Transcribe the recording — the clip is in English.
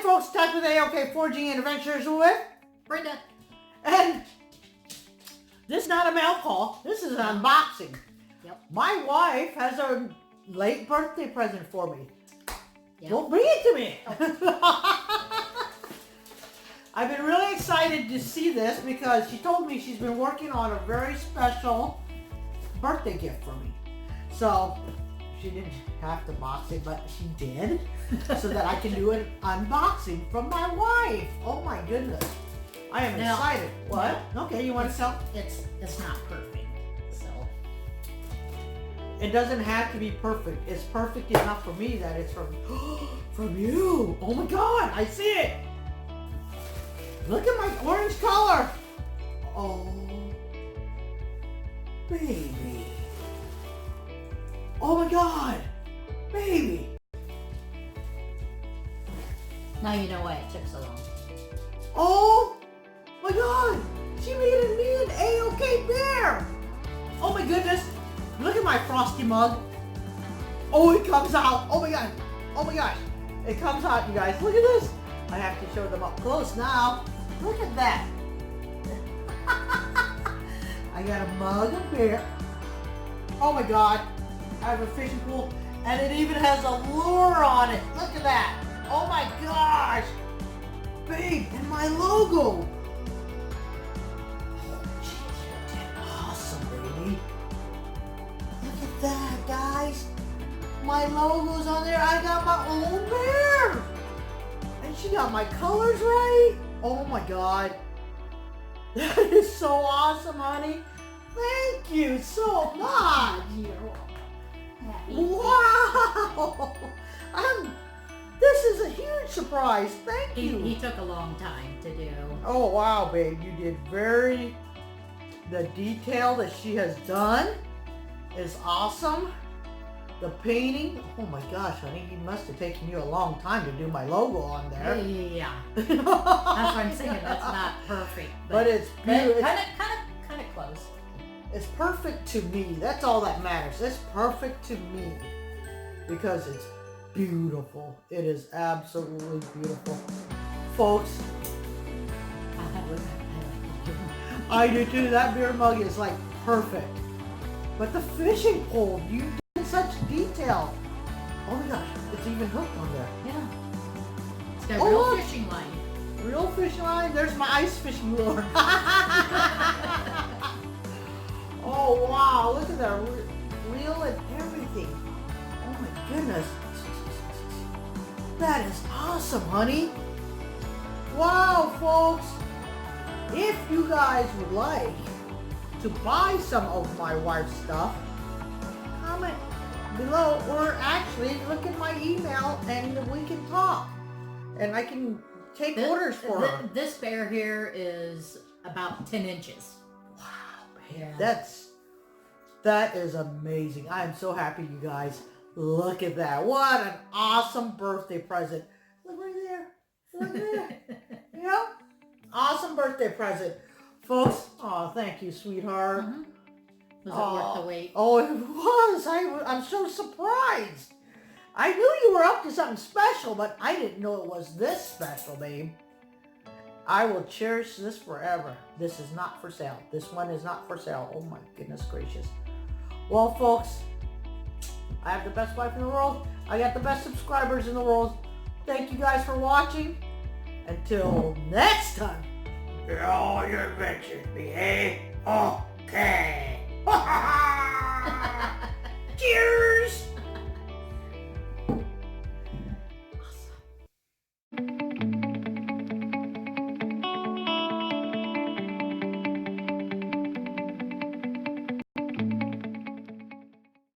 folks, Thack with A-OK Foraging and Adventures with Brenda. And this is not a mail call. This is an unboxing. Yep. My wife has a late birthday present for me. Yep. Well, bring it to me. I've been really excited to see this because she told me she's been working on a very special birthday gift for me. So she didn't have to box it, but she did, so that I can do an unboxing from my wife. Oh my goodness. I am excited. What? Okay, you want to sell? It's not perfect, so. It doesn't have to be perfect. It's perfect enough for me that it's from you. Oh my God, I see it. Look at my orange color. Oh, baby. Oh my God, baby. Now you know why it took so long. Oh my God, she made me an A-OK bear. Oh my goodness, look at my frosty mug. Oh, it comes out. Oh my God, oh my gosh. It comes out, you guys. Look at this. I have to show them up close now. Look at that. I got a mug of beer. Oh my God. I have a fishing pool, and it even has a lure on it. Look at that. Oh my gosh. Babe, and my logo. Oh, geez, you did awesome, baby. Look at that, guys. My logo's on there. I got my own bear. And she got my colors right. Oh my God. That is so awesome, honey. Thank you so much. Wow! This is a huge surprise. Thank you. He took a long time to do. Oh wow, babe, you did the detail that she has done is awesome. The painting, oh my gosh, honey, it must have taken you a long time to do my logo on there. Yeah. That's what I'm saying. That's not perfect. But it's beautiful. Kind of close. It's perfect to me. That's all that matters. It's perfect to me because it's beautiful. It is absolutely beautiful. Folks, I do too. That beer mug is like perfect. But the fishing pole, you did such detail. Oh my gosh, it's even hooked on there. Yeah. It's got a real fishing line. Real fishing line? There's my ice fishing lure. Oh wow, look at that reel and everything. Oh my goodness. That is awesome, honey. Wow, folks. If you guys would like to buy some of my wife's stuff, comment below, or actually look at my email and we can talk. And I can take orders for her. This bear here is about 10 inches. Wow, man. Yeah. That is amazing. I am so happy, you guys. Look at that. What an awesome birthday present. Look right there. Look there. Yeah. Awesome birthday present. Folks, oh, thank you, sweetheart. Mm-hmm. Was it worth the wait? Oh, it was. I'm so surprised. I knew you were up to something special, but I didn't know it was this special, babe. I will cherish this forever. This is not for sale. This one is not for sale. Oh my goodness gracious. Well, folks, I have the best wife in the world. I got the best subscribers in the world. Thank you guys for watching. Until next time, all your adventures be A-OK. Cheers!